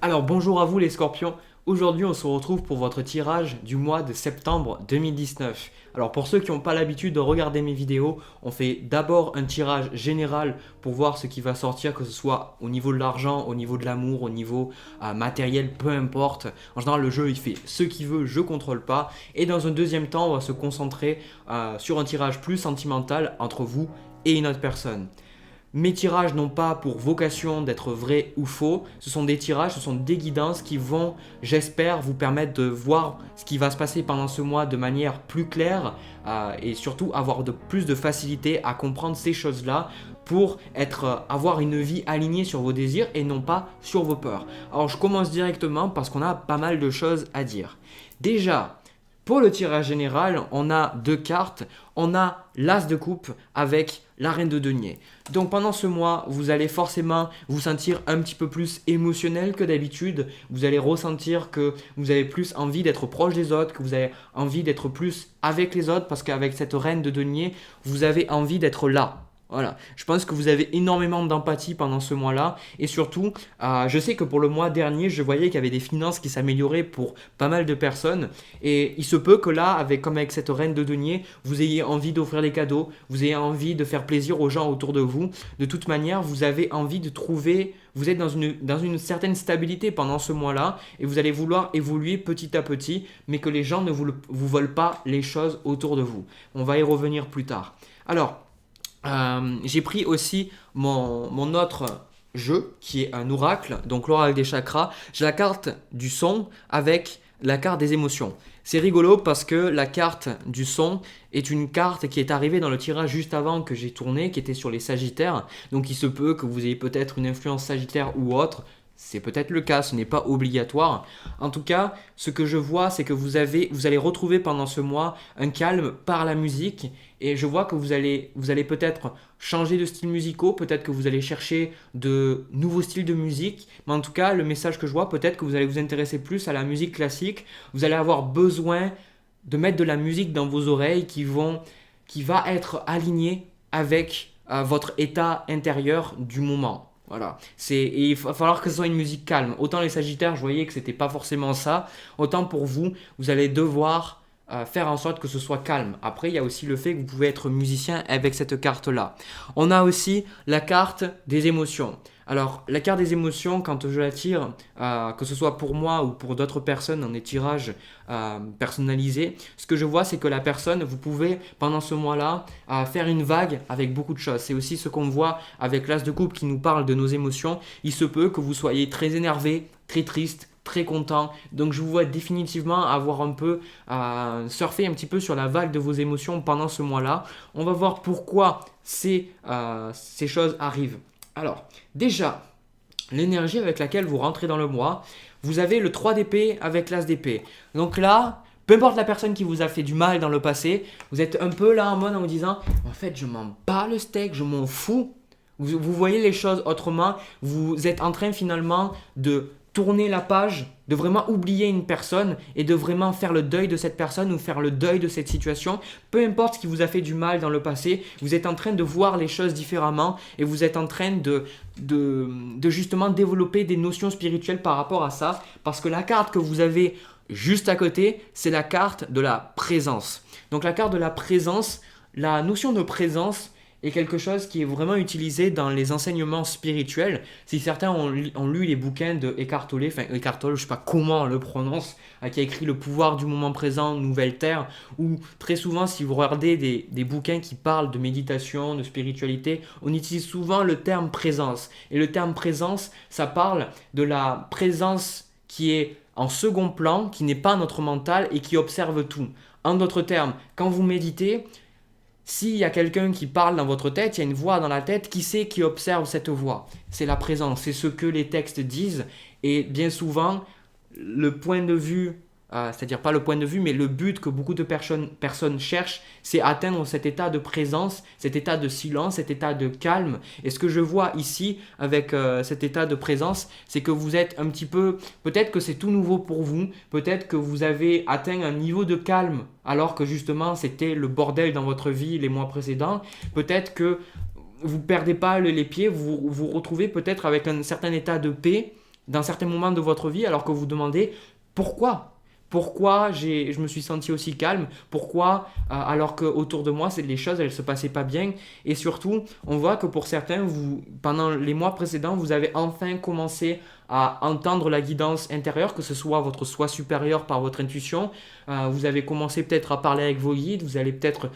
Alors bonjour à vous les scorpions, aujourd'hui on se retrouve pour votre tirage du mois de septembre 2019. Alors pour ceux qui n'ont pas l'habitude de regarder mes vidéos, on fait d'abord un tirage général pour voir ce qui va sortir, que ce soit au niveau de l'argent, au niveau de l'amour, au niveau matériel, peu importe. En général le jeu il fait ce qu'il veut, je contrôle pas. Et dans un deuxième temps on va se concentrer sur un tirage plus sentimental entre vous et une autre personne. Mes tirages n'ont pas pour vocation d'être vrais ou faux, ce sont des tirages, ce sont des guidances qui vont, j'espère, vous permettre de voir ce qui va se passer pendant ce mois de manière plus claire et surtout avoir plus de facilité à comprendre ces choses-là pour avoir une vie alignée sur vos désirs et non pas sur vos peurs. Alors je commence directement parce qu'on a pas mal de choses à dire. Déjà, pour le tirage général, on a deux cartes. On a l'As de coupe avec la Reine de denier. Donc pendant ce mois, vous allez forcément vous sentir un petit peu plus émotionnel que d'habitude. Vous allez ressentir que vous avez plus envie d'être proche des autres, que vous avez envie d'être plus avec les autres parce qu'avec cette Reine de denier, vous avez envie d'être là. Voilà, je pense que vous avez énormément d'empathie pendant ce mois-là et surtout, je sais que pour le mois dernier, je voyais qu'il y avait des finances qui s'amélioraient pour pas mal de personnes et il se peut que là, comme avec cette reine de denier, vous ayez envie d'offrir des cadeaux, vous ayez envie de faire plaisir aux gens autour de vous. De toute manière, vous avez envie de trouver, vous êtes dans une certaine stabilité pendant ce mois-là et vous allez vouloir évoluer petit à petit, mais que les gens ne vous volent pas les choses autour de vous. On va y revenir plus tard. Alors, j'ai pris aussi mon autre jeu qui est un oracle, donc l'oracle des chakras. J'ai la carte du son avec la carte des émotions. C'est rigolo parce que la carte du son est une carte qui est arrivée dans le tirage juste avant que j'ai tourné, qui était sur les Sagittaires. Donc il se peut que vous ayez peut-être une influence Sagittaire ou autre. C'est peut-être le cas, ce n'est pas obligatoire. En tout cas, ce que je vois, c'est que vous allez retrouver pendant ce mois un calme par la musique. Et je vois que vous allez peut-être changer de style musicaux, peut-être que vous allez chercher de nouveaux styles de musique. Mais en tout cas, le message que je vois, peut-être que vous allez vous intéresser plus à la musique classique. Vous allez avoir besoin de mettre de la musique dans vos oreilles qui va être alignée avec votre état intérieur du moment. Voilà. Et il va falloir que ce soit une musique calme. Autant les Sagittaires, je voyais que c'était pas forcément ça. Autant pour vous, vous allez devoir faire en sorte que ce soit calme. Après, il y a aussi le fait que vous pouvez être musicien avec cette carte-là. On a aussi la carte des émotions. Alors, la carte des émotions, quand je la tire, que ce soit pour moi ou pour d'autres personnes dans des tirages personnalisés, ce que je vois, c'est que la personne, vous pouvez, pendant ce mois-là, faire une vague avec beaucoup de choses. C'est aussi ce qu'on voit avec l'As de coupe qui nous parle de nos émotions. Il se peut que vous soyez très énervé, très triste, très content. Donc je vous vois définitivement avoir un peu surfer un petit peu sur la vague de vos émotions pendant ce mois-là. On va voir pourquoi ces choses arrivent. Alors, déjà, l'énergie avec laquelle vous rentrez dans le mois, vous avez le 3 d'épée avec l'As d'épée. Donc là, peu importe la personne qui vous a fait du mal dans le passé, vous êtes un peu là en mode en vous disant en fait, je m'en bats le steak, je m'en fous. Vous voyez les choses autrement, vous êtes en train finalement de tourner la page, de vraiment oublier une personne et de vraiment faire le deuil de cette personne ou faire le deuil de cette situation. Peu importe ce qui vous a fait du mal dans le passé, vous êtes en train de voir les choses différemment et vous êtes en train de justement développer des notions spirituelles par rapport à ça. Parce que la carte que vous avez juste à côté, c'est la carte de la présence. Donc la carte de la présence, la notion de présence est quelque chose qui est vraiment utilisé dans les enseignements spirituels. Si certains ont lu les bouquins de Eckhart Tolle, je ne sais pas comment on le prononce, qui a écrit Le pouvoir du moment présent, Nouvelle Terre, ou très souvent si vous regardez des bouquins qui parlent de méditation, de spiritualité, on utilise souvent le terme présence. Et le terme présence, ça parle de la présence qui est en second plan, qui n'est pas notre mental et qui observe tout. En d'autres termes, quand vous méditez, s'il y a quelqu'un qui parle dans votre tête, il y a une voix dans la tête, qui c'est qui observe cette voix? C'est la présence, c'est ce que les textes disent. Et bien souvent, le point de vue, c'est-à-dire pas le point de vue, mais le but que beaucoup de personnes cherchent, c'est atteindre cet état de présence, cet état de silence, cet état de calme. Et ce que je vois ici avec cet état de présence, c'est que vous êtes un petit peu, peut-être que c'est tout nouveau pour vous, peut-être que vous avez atteint un niveau de calme alors que justement c'était le bordel dans votre vie les mois précédents. Peut-être que vous ne perdez pas les pieds, vous vous retrouvez peut-être avec un certain état de paix, dans certains moments de votre vie alors que vous vous demandez pourquoi. Pourquoi je me suis senti aussi calme? Pourquoi, alors qu'autour de moi, les choses, elles ne se passaient pas bien? Et surtout, on voit que pour certains, pendant les mois précédents, vous avez enfin commencé à entendre la guidance intérieure, que ce soit votre soi supérieur par votre intuition. Vous avez commencé peut-être à parler avec vos guides. Vous allez peut-être,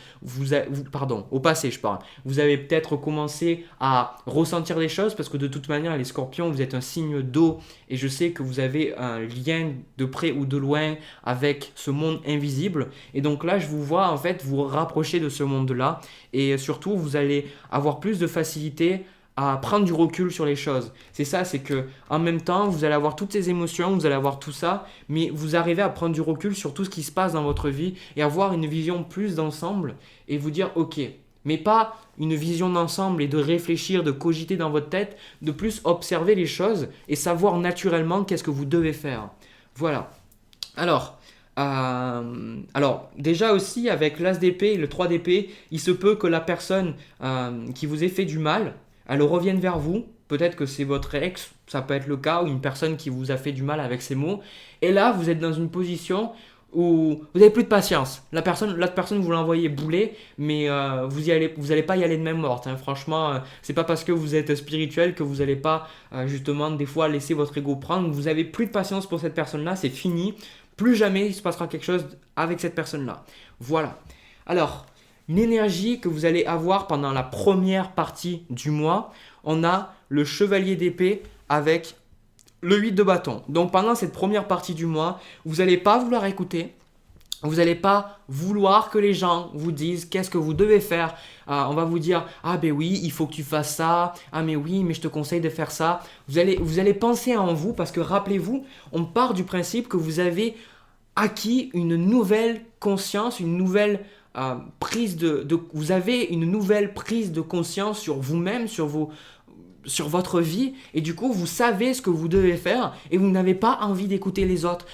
pardon, au passé, je parle. Vous avez peut-être commencé à ressentir les choses parce que de toute manière, les scorpions, vous êtes un signe d'eau et je sais que vous avez un lien de près ou de loin avec ce monde invisible. Et donc là, je vous vois en fait vous rapprocher de ce monde-là et surtout, vous allez avoir plus de facilité à prendre du recul sur les choses. C'est ça, c'est que en même temps, vous allez avoir toutes ces émotions, vous allez avoir tout ça, mais vous arrivez à prendre du recul sur tout ce qui se passe dans votre vie et avoir une vision plus d'ensemble et vous dire ok, mais pas une vision d'ensemble et de réfléchir, de cogiter dans votre tête, de plus observer les choses et savoir naturellement qu'est-ce que vous devez faire. Voilà. Alors déjà aussi avec l'as d'épée et le 3 d'épée, il se peut que la personne qui vous ait fait du mal, elle revienne vers vous. Peut-être que c'est votre ex, ça peut être le cas, ou une personne qui vous a fait du mal avec ses mots. Et là, vous êtes dans une position où vous n'avez plus de patience. L'autre personne, vous l'envoyez bouler, mais vous allez pas y aller de même morte. Hein. Franchement, c'est pas parce que vous êtes spirituel que vous n'allez pas justement des fois laisser votre ego prendre. Vous avez plus de patience pour cette personne-là, c'est fini. Plus jamais il se passera quelque chose avec cette personne-là. Voilà. Alors, une énergie que vous allez avoir pendant la première partie du mois, on a le chevalier d'épée avec le 8 de bâton. Donc pendant cette première partie du mois, vous n'allez pas vouloir écouter, vous n'allez pas vouloir que les gens vous disent qu'est-ce que vous devez faire. On va vous dire ah ben oui, il faut que tu fasses ça, ah mais oui, mais je te conseille de faire ça. Vous allez penser en vous parce que rappelez-vous, on part du principe que vous avez acquis une nouvelle conscience, une nouvelle vous avez une nouvelle prise de conscience sur vous-même, sur votre vie et du coup vous savez ce que vous devez faire et vous n'avez pas envie d'écouter les autres.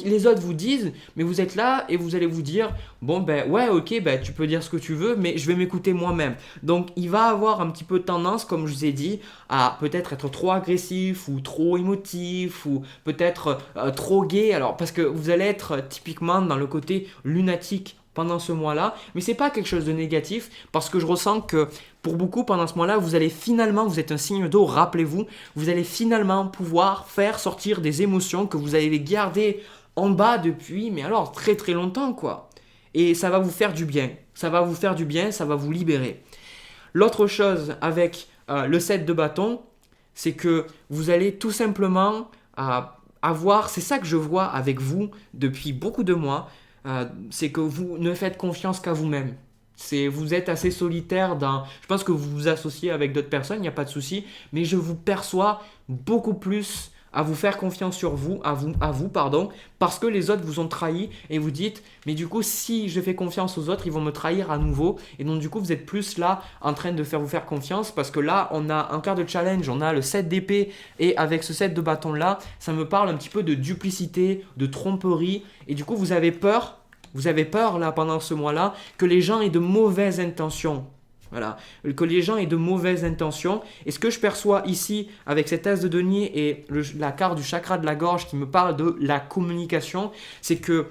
Les autres vous disent mais vous êtes là et vous allez vous dire bon ben ouais ok ben tu peux dire ce que tu veux mais je vais m'écouter moi-même. Donc il va avoir un petit peu tendance comme je vous ai dit à peut-être être trop agressif ou trop émotif ou peut-être trop gai alors parce que vous allez être typiquement dans le côté lunatique pendant ce mois-là, mais c'est pas quelque chose de négatif parce que je ressens que pour beaucoup pendant ce mois-là, vous êtes un signe d'eau, rappelez-vous, vous allez finalement pouvoir faire sortir des émotions que vous avez gardées en bas depuis, mais alors très très longtemps quoi. Et ça va vous faire du bien, ça va vous libérer. L'autre chose avec le 7 de bâton, c'est que vous allez tout simplement c'est ça que je vois avec vous depuis beaucoup de mois, c'est que vous ne faites confiance qu'à vous-même. Vous êtes assez solitaire je pense que vous vous associez avec d'autres personnes, il n'y a pas de souci, mais je vous perçois beaucoup plus à vous faire confiance sur vous, parce que les autres vous ont trahi et vous dites, mais du coup, si je fais confiance aux autres, ils vont me trahir à nouveau. Et donc, du coup, vous êtes plus là en train de vous faire confiance parce que là, on a un quart de challenge, on a le 7 d'épée et avec ce 7 de bâton là, ça me parle un petit peu de duplicité, de tromperie et du coup, vous avez peur là pendant ce mois-là que les gens aient de mauvaises intentions. Voilà, que les gens aient de mauvaises intentions. Et ce que je perçois ici avec cet as de denier et la carte du chakra de la gorge qui me parle de la communication, c'est que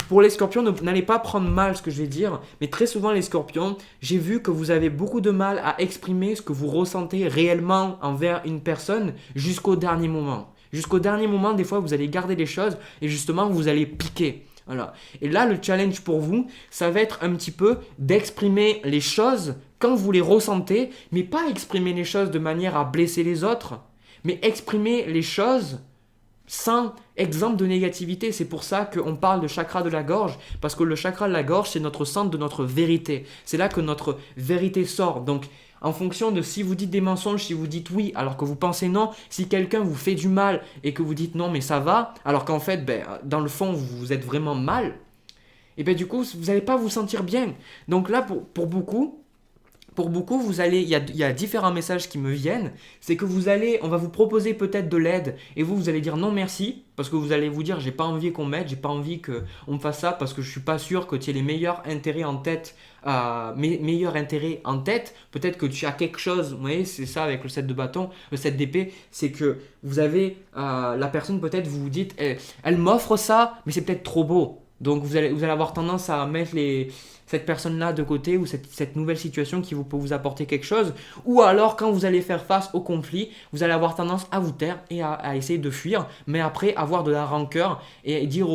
pour les scorpions, n'allez pas prendre mal ce que je vais dire, mais très souvent les scorpions, j'ai vu que vous avez beaucoup de mal à exprimer ce que vous ressentez réellement envers une personne jusqu'au dernier moment. Jusqu'au dernier moment, des fois, vous allez garder les choses et justement, vous allez piquer. Voilà. Et là, le challenge pour vous, ça va être un petit peu d'exprimer les choses quand vous les ressentez, mais pas exprimer les choses de manière à blesser les autres, mais exprimer les choses sans exemple de négativité. C'est pour ça qu'on parle de chakra de la gorge, parce que le chakra de la gorge, c'est notre centre de notre vérité. C'est là que notre vérité sort. Donc, en fonction de si vous dites des mensonges, si vous dites oui alors que vous pensez non, si quelqu'un vous fait du mal et que vous dites non mais ça va, alors qu'en fait, dans le fond, vous êtes vraiment mal, et du coup, vous n'allez pas vous sentir bien. Donc là, pour beaucoup, pour beaucoup, il y a différents messages qui me viennent. C'est que on va vous proposer peut-être de l'aide et vous allez dire non merci parce que vous allez vous dire j'ai pas envie qu'on m'aide, j'ai pas envie qu'on me fasse ça parce que je suis pas sûr que tu aies les meilleurs intérêts en tête. Meilleurs intérêts en tête, peut-être que tu as quelque chose, vous voyez, c'est ça avec le 7 de bâton, le 7 d'épée, c'est que vous avez la personne peut-être, vous vous dites, elle m'offre ça, mais c'est peut-être trop beau. Donc vous allez avoir tendance à mettre cette personne-là de côté ou cette nouvelle situation qui peut vous apporter quelque chose. Ou alors quand vous allez faire face au conflit, vous allez avoir tendance à vous taire et à essayer de fuir, mais après avoir de la rancœur et dire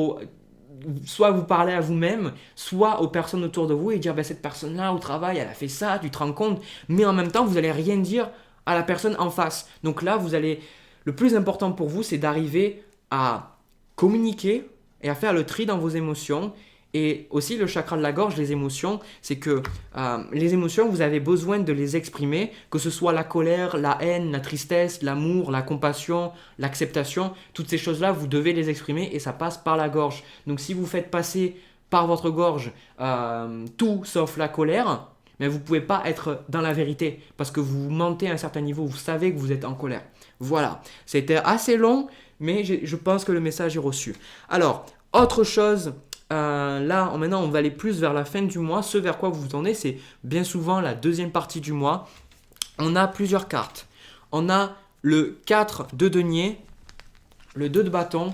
soit vous parlez à vous-même, soit aux personnes autour de vous et dire cette personne-là au travail, elle a fait ça, tu te rends compte, mais en même temps, vous n'allez rien dire à la personne en face. Donc là, le plus important pour vous, c'est d'arriver à communiquer et à faire le tri dans vos émotions. Et aussi le chakra de la gorge, les émotions, c'est que les émotions, vous avez besoin de les exprimer, que ce soit la colère, la haine, la tristesse, l'amour, la compassion, l'acceptation, toutes ces choses-là, vous devez les exprimer et ça passe par la gorge. Donc si vous faites passer par votre gorge tout sauf la colère, mais vous ne pouvez pas être dans la vérité parce que vous mentez à un certain niveau, vous savez que vous êtes en colère. Voilà, c'était assez long, mais je pense que le message est reçu. Alors, autre chose... là, maintenant, on va aller plus vers la fin du mois. Ce vers quoi vous vous tournez, c'est bien souvent la deuxième partie du mois. On a plusieurs cartes. On a le 4 de denier, le 2 de bâton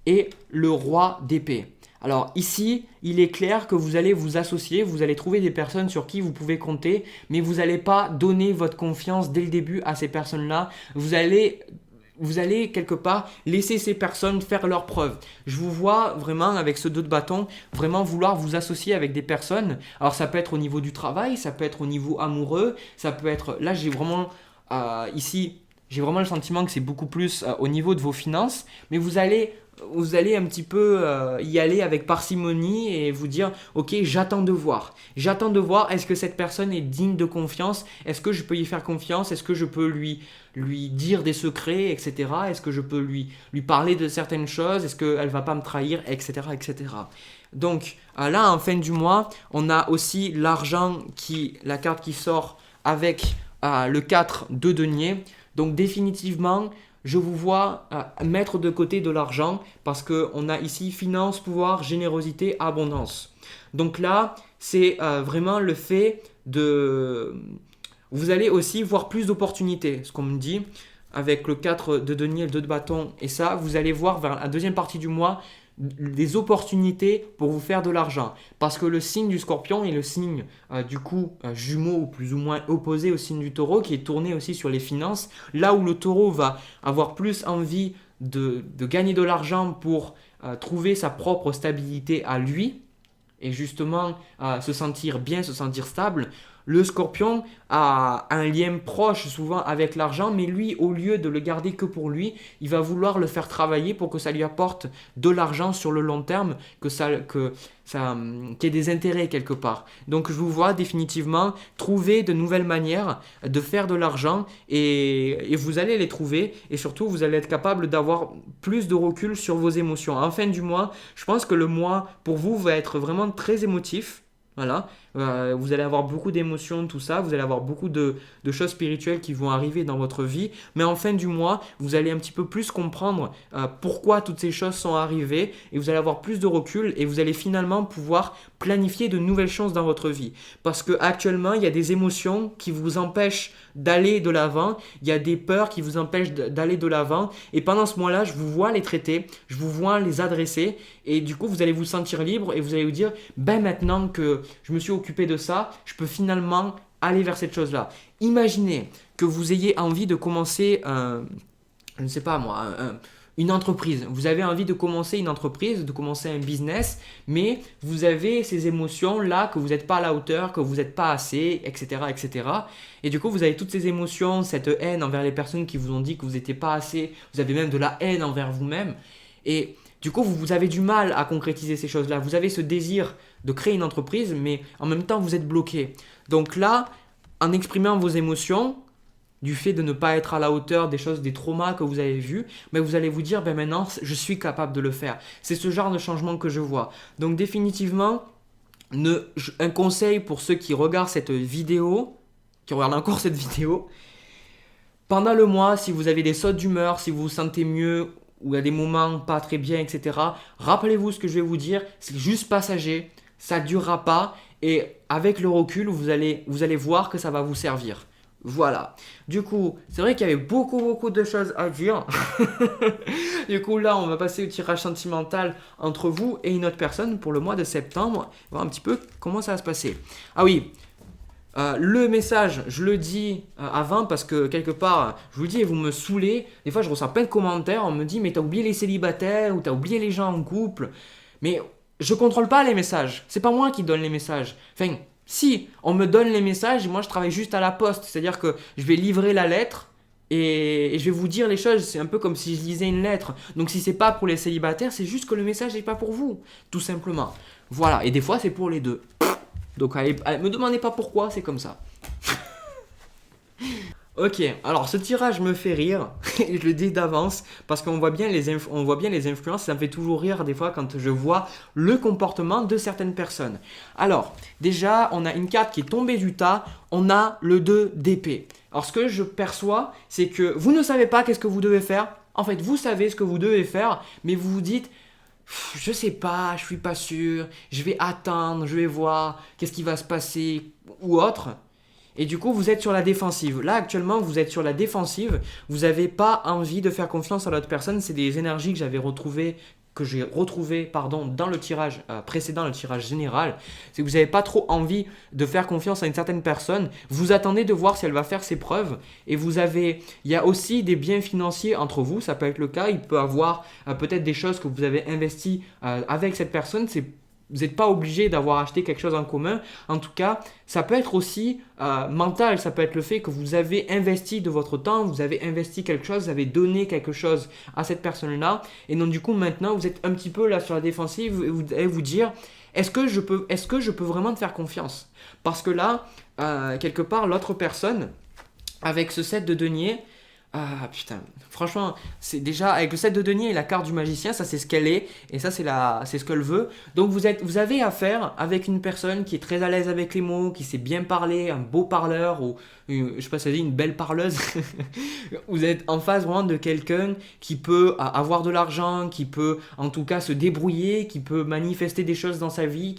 et le roi d'épée. Alors ici, il est clair que vous allez vous associer, vous allez trouver des personnes sur qui vous pouvez compter, mais vous n'allez pas donner votre confiance dès le début à ces personnes-là. Vous allez quelque part laisser ces personnes faire leurs preuves. Je vous vois vraiment avec ce 2 de bâton, vraiment vouloir vous associer avec des personnes. Alors ça peut être au niveau du travail, ça peut être au niveau amoureux, ça peut être... Là j'ai vraiment le sentiment que c'est beaucoup plus au niveau de vos finances, mais vous allez un petit peu y aller avec parcimonie et vous dire ok, j'attends de voir est-ce que cette personne est digne de confiance, est-ce que je peux y faire confiance, est-ce que je peux lui dire des secrets, etc. Est-ce que je peux lui parler de certaines choses, est-ce qu'elle va pas me trahir, etc. Donc là en fin du mois on a aussi l'argent, la carte qui sort avec le 4 de denier. Donc définitivement je vous vois mettre de côté de l'argent parce qu'on a ici finance, pouvoir, générosité, abondance. Donc là, c'est vraiment le fait de... Vous allez aussi voir plus d'opportunités, ce qu'on me dit, avec le 4 de denier, le 2 de bâton et ça, vous allez voir vers la deuxième partie du mois des opportunités pour vous faire de l'argent. Parce que le signe du scorpion est le signe jumeau ou plus ou moins opposé au signe du taureau qui est tourné aussi sur les finances. Là où le taureau va avoir plus envie de gagner de l'argent pour trouver sa propre stabilité à lui et justement se sentir bien, se sentir stable. Le scorpion a un lien proche souvent avec l'argent, mais lui, au lieu de le garder que pour lui, il va vouloir le faire travailler pour que ça lui apporte de l'argent sur le long terme, qu'il y ait des intérêts quelque part. Donc je vous vois définitivement trouver de nouvelles manières de faire de l'argent et vous allez les trouver et surtout vous allez être capable d'avoir plus de recul sur vos émotions. En fin du mois, je pense que le mois pour vous va être vraiment très émotif. Voilà, vous allez avoir beaucoup d'émotions, tout ça, vous allez avoir beaucoup de choses spirituelles qui vont arriver dans votre vie, mais en fin du mois, vous allez un petit peu plus comprendre pourquoi toutes ces choses sont arrivées et vous allez avoir plus de recul et vous allez finalement pouvoir planifier de nouvelles choses dans votre vie. Parce qu'actuellement, il y a des émotions qui vous empêchent d'aller de l'avant, il y a des peurs qui vous empêchent d'aller de l'avant et pendant ce mois-là, je vous vois les traiter, je vous vois les adresser et du coup, vous allez vous sentir libre et vous allez vous dire, maintenant que je me suis occupé de ça, je peux finalement aller vers cette chose-là. Imaginez que vous ayez envie de commencer, je ne sais pas moi, une entreprise. Vous avez envie de commencer une entreprise, de commencer un business, mais vous avez ces émotions-là que vous n'êtes pas à la hauteur, que vous n'êtes pas assez, etc., etc. Et du coup, vous avez toutes ces émotions, cette haine envers les personnes qui vous ont dit que vous n'étiez pas assez. Vous avez même de la haine envers vous-même. Et du coup, vous avez du mal à concrétiser ces choses-là. Vous avez ce désir de créer une entreprise, mais en même temps, vous êtes bloqué. Donc là, en exprimant vos émotions, du fait de ne pas être à la hauteur des choses, des traumas que vous avez vus, vous allez vous dire, maintenant, je suis capable de le faire. C'est ce genre de changement que je vois. Donc définitivement, un conseil pour ceux qui regardent cette vidéo, qui regardent encore cette vidéo. Pendant le mois, si vous avez des sautes d'humeur, si vous vous sentez mieux, ou il y a des moments pas très bien, etc., rappelez-vous ce que je vais vous dire, c'est juste passager, ça ne durera pas, et avec le recul, vous allez voir que ça va vous servir. Voilà. Du coup, c'est vrai qu'il y avait beaucoup de choses à dire. Du coup, là, on va passer au tirage sentimental entre vous et une autre personne pour le mois de septembre. Voir un petit peu comment ça va se passer. Ah oui, le message, je le dis avant parce que quelque part, je vous le dis et vous me saoulez. Des fois, je reçois plein de commentaires. On me dit, mais t'as oublié les célibataires ou t'as oublié les gens en couple. Mais je contrôle pas les messages. C'est pas moi qui donne les messages. Enfin, si on me donne les messages, moi je travaille juste à la poste. C'est-à-dire que je vais livrer la lettre et je vais vous dire les choses. C'est un peu comme si je lisais une lettre. Donc si c'est pas pour les célibataires, c'est juste que le message n'est pas pour vous. Tout simplement. Voilà. Et des fois, c'est pour les deux. Donc, me demandez pas pourquoi, c'est comme ça. Ok, alors ce tirage me fait rire, je le dis d'avance, parce qu'on voit bien on voit bien les influences, ça me fait toujours rire des fois quand je vois le comportement de certaines personnes. Alors, déjà, on a une carte qui est tombée du tas, on a le 2 d'épée. Alors, ce que je perçois, c'est que vous ne savez pas qu'est-ce que vous devez faire. En fait, vous savez ce que vous devez faire, mais vous vous dites... Je sais pas, je suis pas sûr, je vais attendre, je vais voir, qu'est-ce qui va se passer ou autre. Et du coup, vous êtes sur la défensive. Là, actuellement, vous êtes sur la défensive. Vous n'avez pas envie de faire confiance à l'autre personne. C'est des énergies que j'ai retrouvées dans le tirage précédent, le tirage général. C'est que vous n'avez pas trop envie de faire confiance à une certaine personne. Vous attendez de voir si elle va faire ses preuves. Et il y a aussi des biens financiers entre vous. Ça peut être le cas. Il peut y avoir peut-être des choses que vous avez investies avec cette personne. Vous n'êtes pas obligé d'avoir acheté quelque chose en commun. En tout cas, ça peut être aussi mental. Ça peut être le fait que vous avez investi de votre temps, vous avez investi quelque chose, vous avez donné quelque chose à cette personne-là. Et donc, du coup, maintenant, vous êtes un petit peu là sur la défensive et vous allez vous dire, est-ce que je peux vraiment te faire confiance? Parce que là, quelque part, l'autre personne, avec ce 7 de denier, ah putain, franchement, c'est déjà avec le 7 de denier et la carte du magicien, ça c'est ce qu'elle est et ça c'est ce qu'elle veut. Donc vous avez affaire avec une personne qui est très à l'aise avec les mots, qui sait bien parler, un beau parleur ou je sais pas si ça dit une belle parleuse. Vous êtes en face vraiment de quelqu'un qui peut avoir de l'argent, qui peut en tout cas se débrouiller, qui peut manifester des choses dans sa vie,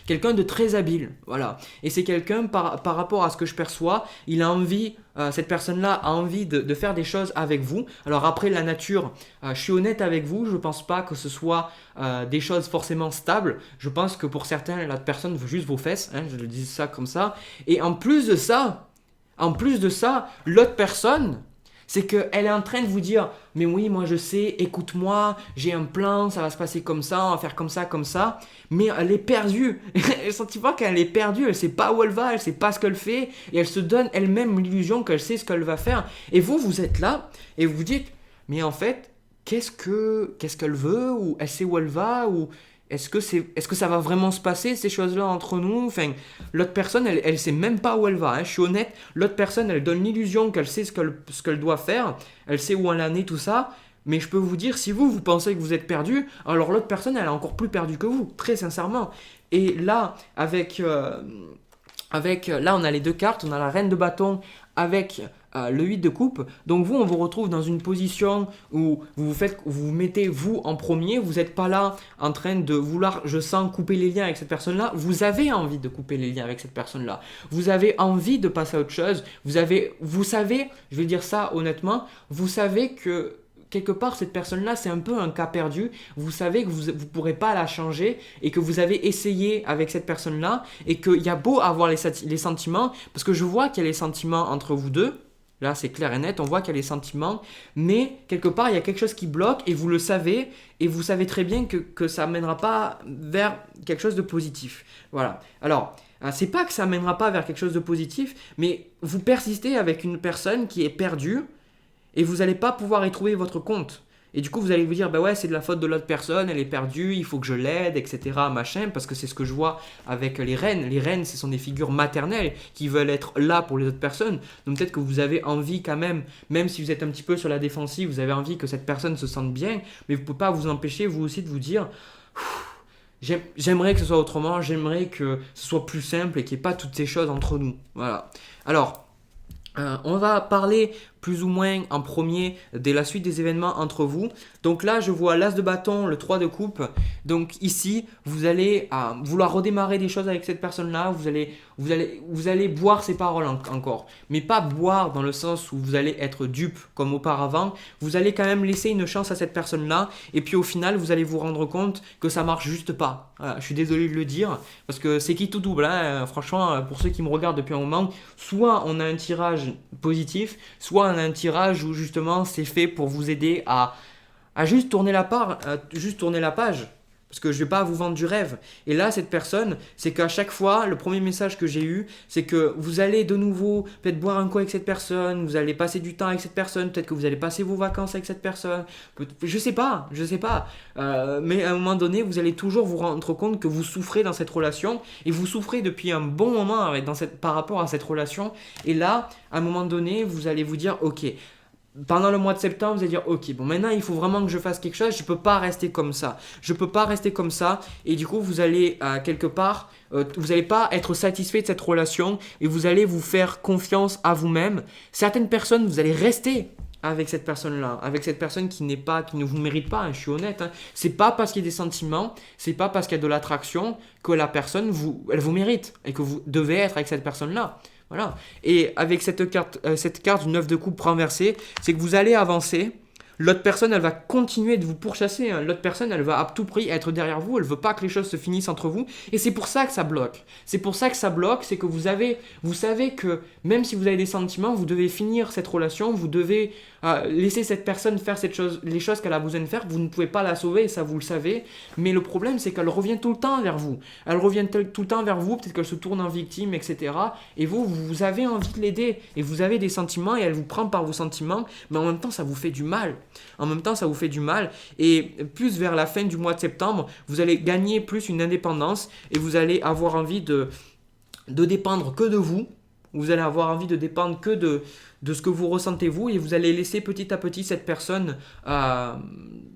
quelqu'un de très habile, voilà. Et c'est quelqu'un par rapport à ce que je perçois, il a envie. Cette personne-là a envie de faire des choses avec vous. Alors après la nature, je suis honnête avec vous, je ne pense pas que ce soit des choses forcément stables. Je pense que pour certains, la personne veut juste vos fesses, hein, je le dis ça comme ça. Et en plus de ça, l'autre personne, c'est qu'elle est en train de vous dire « Mais oui, moi je sais, écoute-moi, j'ai un plan, ça va se passer comme ça, on va faire comme ça. » Mais elle est perdue. Elle sentit pas qu'elle est perdue, elle sait pas où elle va, elle sait pas ce qu'elle fait. Et elle se donne elle-même l'illusion qu'elle sait ce qu'elle va faire. Et vous êtes là et vous vous dites « Mais en fait, qu'est-ce qu'elle veut? Ou elle sait où elle va? Ou est-ce que ça va vraiment se passer ces choses-là entre nous? » Enfin, l'autre personne, elle sait même pas où elle va, hein, je suis honnête. L'autre personne, elle donne l'illusion qu'elle sait ce qu'elle doit faire, elle sait où elle en est, tout ça. Mais je peux vous dire, si vous pensez que vous êtes perdu, alors l'autre personne, elle est encore plus perdue que vous, très sincèrement. Et là, là, on a les deux cartes, on a la reine de bâton avec le 8 de coupe. Donc vous, on vous retrouve dans une position où vous mettez vous en premier. Vous n'êtes pas là en train de vouloir, je sens, couper les liens avec cette personne-là. Vous avez envie de couper les liens avec cette personne-là. Vous avez envie de passer à autre chose. Vous savez, je vais dire ça honnêtement, vous savez que quelque part, cette personne-là, c'est un peu un cas perdu. Vous savez que vous ne pourrez pas la changer et que vous avez essayé avec cette personne-là et qu'il y a beau avoir les sentiments, parce que je vois qu'il y a les sentiments entre vous deux. Là, c'est clair et net, on voit qu'il y a les sentiments, mais quelque part, il y a quelque chose qui bloque et vous le savez, et vous savez très bien que ça ne mènera pas vers quelque chose de positif. Voilà. Alors, c'est pas que ça ne mènera pas vers quelque chose de positif, mais vous persistez avec une personne qui est perdue, et vous n'allez pas pouvoir y trouver votre compte. Et du coup, vous allez vous dire, bah ouais, c'est de la faute de l'autre personne, elle est perdue, il faut que je l'aide, etc., machin, parce que c'est ce que je vois avec les reines. Les reines, ce sont des figures maternelles qui veulent être là pour les autres personnes. Donc peut-être que vous avez envie quand même si vous êtes un petit peu sur la défensive, vous avez envie que cette personne se sente bien, mais vous ne pouvez pas vous empêcher, vous aussi, de vous dire... J'aimerais que ce soit autrement, j'aimerais que ce soit plus simple et qu'il n'y ait pas toutes ces choses entre nous. Voilà. Alors, On va parler plus ou moins en premier de la suite des événements entre vous. Donc là, je vois l'As de bâton, le 3 de coupe. Donc ici, vous allez vouloir redémarrer des choses avec cette personne-là. Vous allez boire ses paroles encore. Mais pas boire dans le sens où vous allez être dupe comme auparavant. Vous allez quand même laisser une chance à cette personne-là. Et puis au final, vous allez vous rendre compte que ça marche juste pas. Voilà, je suis désolé de le dire. Parce que c'est qui tout double, hein. Franchement, pour ceux qui me regardent depuis un moment, soit on a un tirage positif, soit on a un tirage où justement c'est fait pour vous aider à juste tourner juste tourner la page. Parce que je ne vais pas vous vendre du rêve. Et là, cette personne, c'est qu'à chaque fois, le premier message que j'ai eu, c'est que vous allez de nouveau peut-être boire un coup avec cette personne, vous allez passer du temps avec cette personne, peut-être que vous allez passer vos vacances avec cette personne. Je sais pas. Mais à un moment donné, vous allez toujours vous rendre compte que vous souffrez dans cette relation et vous souffrez depuis un bon moment par rapport à cette relation. Et là, à un moment donné, vous allez vous dire, ok, pendant le mois de septembre, vous allez dire ok, bon maintenant il faut vraiment que je fasse quelque chose, je peux pas rester comme ça. Et du coup vous allez quelque part, vous n'allez pas être satisfait de cette relation et vous allez vous faire confiance à vous-même. Certaines personnes, vous allez rester avec cette personne-là, avec cette personne qui ne vous mérite pas, hein, je suis honnête. Hein. C'est pas parce qu'il y a des sentiments, c'est pas parce qu'il y a de l'attraction que la personne elle vous mérite et que vous devez être avec cette personne-là. Voilà. Et avec cette carte du 9 de coupe renversée, c'est que vous allez avancer. L'autre personne, elle va continuer de vous pourchasser. Hein. L'autre personne, elle va à tout prix être derrière vous. Elle veut pas que les choses se finissent entre vous. Et c'est pour ça que ça bloque. C'est que vous savez que même si vous avez des sentiments, vous devez finir cette relation. Vous devez laisser cette personne faire les choses qu'elle a besoin de faire. Vous ne pouvez pas la sauver, et ça vous le savez. Mais le problème, c'est qu'elle revient tout le temps vers vous. Elle revient tout le temps vers vous. Peut-être qu'elle se tourne en victime, etc. Et vous avez envie de l'aider. Et vous avez des sentiments et elle vous prend par vos sentiments. Mais en même temps, ça vous fait du mal. Et plus vers la fin du mois de septembre, vous allez gagner plus une indépendance et vous allez avoir envie de dépendre que de vous. Vous allez avoir envie de dépendre que de ce que vous ressentez vous et vous allez laisser petit à petit cette personne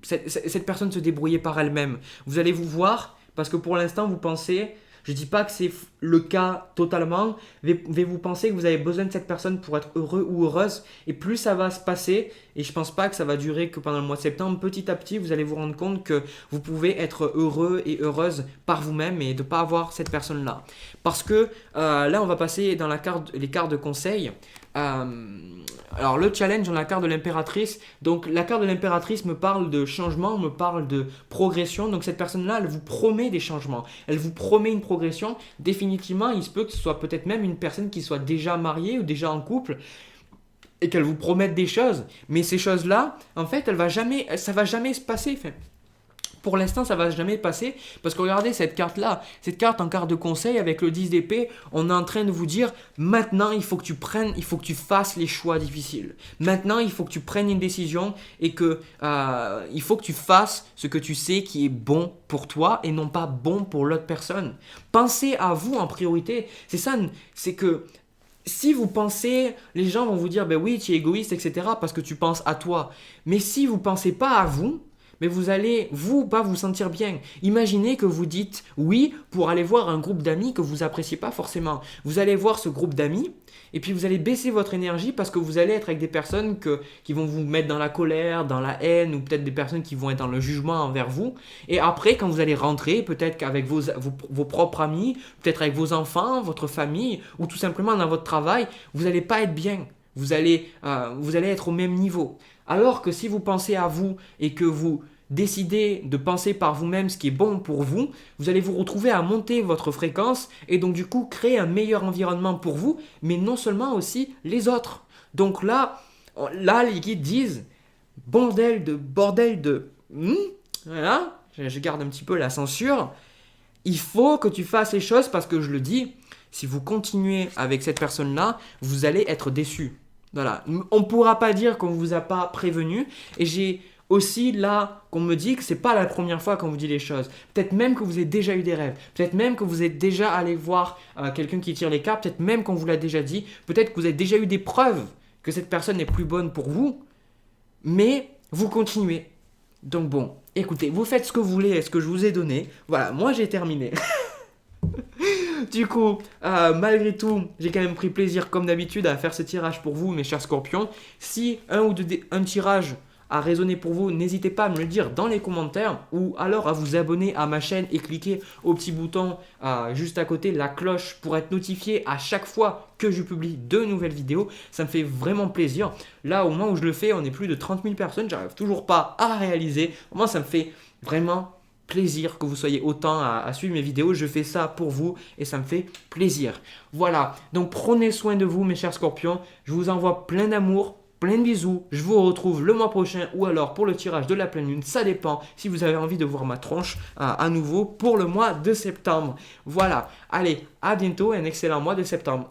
se débrouiller par elle-même. Vous allez vous voir parce que pour l'instant vous pensez, je ne dis pas que c'est le cas totalement, mais vous pensez que vous avez besoin de cette personne pour être heureux ou heureuse. Et plus ça va se passer, et je ne pense pas que ça va durer que pendant le mois de septembre, petit à petit, vous allez vous rendre compte que vous pouvez être heureux et heureuse par vous-même et de ne pas avoir cette personne-là. Parce que là, on va passer dans les cartes de conseil. Alors le challenge, on a la carte de l'impératrice. Donc la carte de l'impératrice me parle de changement, me parle de progression. Donc cette personne-là, elle vous promet des changements. Elle vous promet une progression. Définitivement, il se peut que ce soit peut-être même une personne qui soit déjà mariée ou déjà en couple et qu'elle vous promette des choses. Mais ces choses-là, en fait, ça va jamais se passer. Enfin, pour l'instant, ça va jamais passer parce que regardez cette carte-là, cette carte en carte de conseil avec le 10 d'épée, on est en train de vous dire maintenant il faut que tu fasses les choix difficiles. Maintenant, il faut que tu prennes une décision et que il faut que tu fasses ce que tu sais qui est bon pour toi et non pas bon pour l'autre personne. Pensez à vous en priorité. C'est ça, c'est que si vous pensez, les gens vont vous dire ben oui, tu es égoïste, etc. parce que tu penses à toi. Mais si vous pensez pas à vous, mais vous allez, pas vous sentir bien. Imaginez que vous dites oui pour aller voir un groupe d'amis que vous n'appréciez pas forcément. Vous allez voir ce groupe d'amis et puis vous allez baisser votre énergie parce que vous allez être avec des personnes qui vont vous mettre dans la colère, dans la haine ou peut-être des personnes qui vont être dans le jugement envers vous. Et après, quand vous allez rentrer, peut-être qu'avec vos propres amis, peut-être avec vos enfants, votre famille ou tout simplement dans votre travail, vous n'allez pas être bien. Vous allez être au même niveau. Alors que si vous pensez à vous et que vous décidez de penser par vous-même ce qui est bon pour vous, vous allez vous retrouver à monter votre fréquence et donc du coup créer un meilleur environnement pour vous, mais non seulement aussi les autres. Donc là les guides disent bordel de... Voilà, je garde un petit peu la censure. Il faut que tu fasses les choses parce que je le dis, si vous continuez avec cette personne-là, vous allez être déçu. Voilà. On ne pourra pas dire qu'on ne vous a pas prévenu. Et j'ai aussi là qu'on me dit que ce n'est pas la première fois qu'on vous dit les choses. Peut-être même que vous avez déjà eu des rêves. Peut-être même que vous êtes déjà allé voir quelqu'un qui tire les cartes. Peut-être même qu'on vous l'a déjà dit. Peut-être que vous avez déjà eu des preuves que cette personne n'est plus bonne pour vous. Mais vous continuez. Donc bon, écoutez, vous faites ce que vous voulez et ce que je vous ai donné. Voilà, moi j'ai terminé. Du coup, malgré tout, j'ai quand même pris plaisir comme d'habitude à faire ce tirage pour vous, mes chers scorpions. Si un tirage a résonné pour vous, n'hésitez pas à me le dire dans les commentaires ou alors à vous abonner à ma chaîne et cliquer au petit bouton juste à côté, la cloche, pour être notifié à chaque fois que je publie de nouvelles vidéos. Ça me fait vraiment plaisir. Là, au moment où je le fais, on est plus de 30 000 personnes. J'arrive toujours pas à réaliser. Moi, ça me fait vraiment plaisir que vous soyez autant à suivre mes vidéos. Je fais ça pour vous et ça me fait plaisir. Voilà, donc prenez soin de vous, mes chers scorpions. Je vous envoie plein d'amour, plein de bisous. Je vous retrouve le mois prochain ou alors pour le tirage de la pleine lune. Ça dépend si vous avez envie de voir ma tronche à nouveau pour le mois de septembre. Voilà, allez, à bientôt et un excellent mois de septembre.